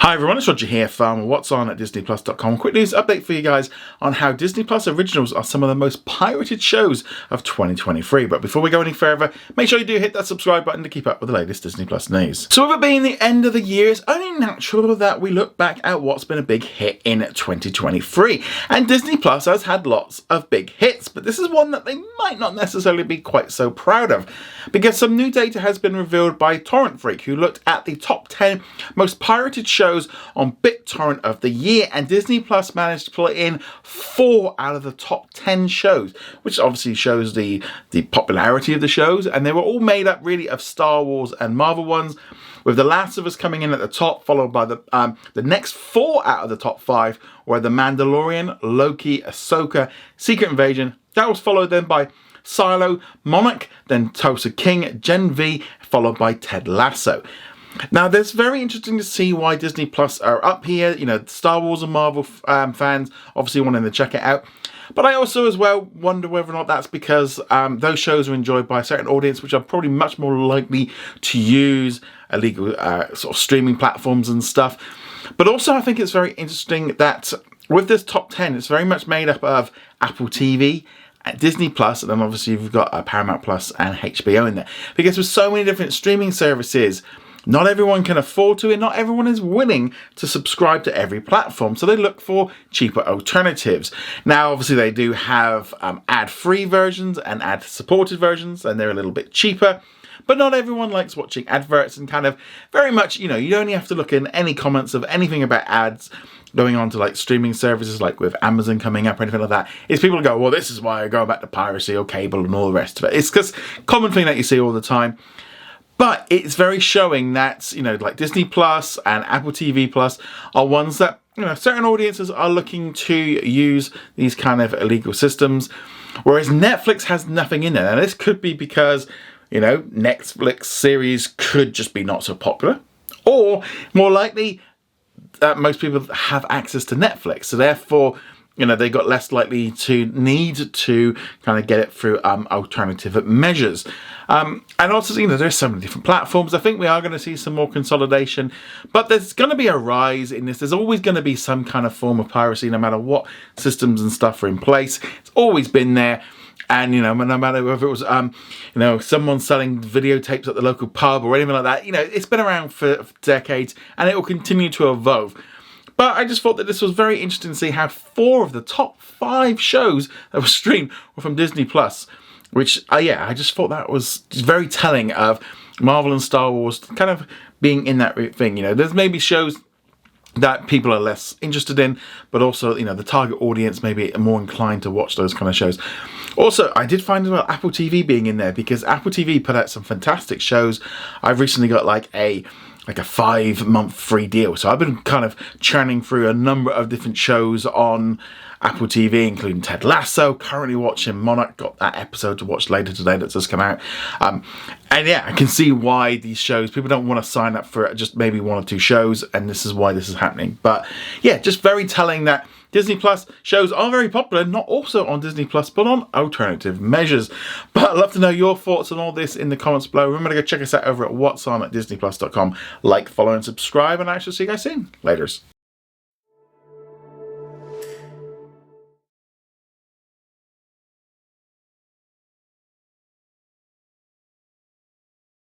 Hi everyone, it's Roger here from What's On at DisneyPlus.com. Quick news update for you guys on how Disney Plus originals are some of the most pirated shows of 2023. But before we go any further, make sure you do hit that subscribe button to keep up with the latest Disney Plus news. So with it being the end of the year, it's only natural that we look back at what's been a big hit in 2023. And Disney Plus has had lots of big hits, but this is one that they might not necessarily be quite so proud of, because some new data has been revealed by Torrent Freak, who looked at the top 10 most pirated shows on BitTorrent of the year, and Disney Plus managed to pull in 4 out of the top 10 shows, which obviously shows the popularity of the shows, and they were all made up really of Star Wars and Marvel ones, with The Last of Us coming in at the top, followed by the next 4 out of the top 5 were The Mandalorian, Loki, Ahsoka, Secret Invasion. That was followed then by Silo, Monarch, then Tulsa King, Gen V, followed by Ted Lasso. Now, it's very interesting to see why Disney Plus are up here. You know, Star Wars and Marvel fans obviously wanting to check it out. But I also as well wonder whether or not that's because those shows are enjoyed by a certain audience, which are probably much more likely to use illegal sort of streaming platforms and stuff. But also I think it's very interesting that with this top 10, it's very much made up of Apple TV, Disney Plus, and then obviously you've got Paramount Plus and HBO in there. Because with so many different streaming services, not everyone can afford to, and not everyone is willing to subscribe to every platform. So they look for cheaper alternatives. Now, obviously, they do have ad-free versions and ad-supported versions, and they're a little bit cheaper. But not everyone likes watching adverts, and kind of very much, you know, you only have to look in any comments of anything about ads going on to like streaming services, like with Amazon coming up or anything like that, is people go, well, this is why I go back to piracy or cable and all the rest of it. It's just a common thing that you see all the time. But it's very showing that, you know, like Disney Plus and Apple TV Plus are ones that, you know, certain audiences are looking to use these kind of illegal systems, whereas Netflix has nothing in there. And this could be because, you know, Netflix series could just be not so popular, or more likely that most people have access to Netflix, so therefore, you know, they got less likely to need to kind of get it through alternative measures. And also, you know, there's so many different platforms. I think we are going to see some more consolidation, but there's going to be a rise in this. There's always going to be some kind of form of piracy, no matter what systems and stuff are in place. It's always been there. And, you know, no matter whether it was, you know, someone selling videotapes at the local pub or anything like that, you know, it's been around for decades and it will continue to evolve. But I just thought that this was very interesting to see how 4 of the top 5 shows that were streamed were from Disney Plus, which, yeah, I just thought that was very telling of Marvel and Star Wars kind of being in that thing. You know, there's maybe shows that people are less interested in, but also, you know, the target audience may be more inclined to watch those kind of shows. Also, I did find as well Apple TV being in there, because Apple TV put out some fantastic shows. I've recently got like a 5-month free deal, so I've been kind of churning through a number of different shows on Apple TV, including Ted Lasso. Currently watching Monarch, got that episode to watch later today that's just come out. And yeah, I can see why these shows, people don't want to sign up for just maybe 1 or 2 shows, and this is why this is happening. But yeah, just very telling that Disney Plus shows are very popular, not also on Disney Plus, but on alternative measures. But I'd love to know your thoughts on all this in the comments below. Remember to go check us out over at What's On at DisneyPlus.com. Like, follow, and subscribe, and I shall see you guys soon. Laters.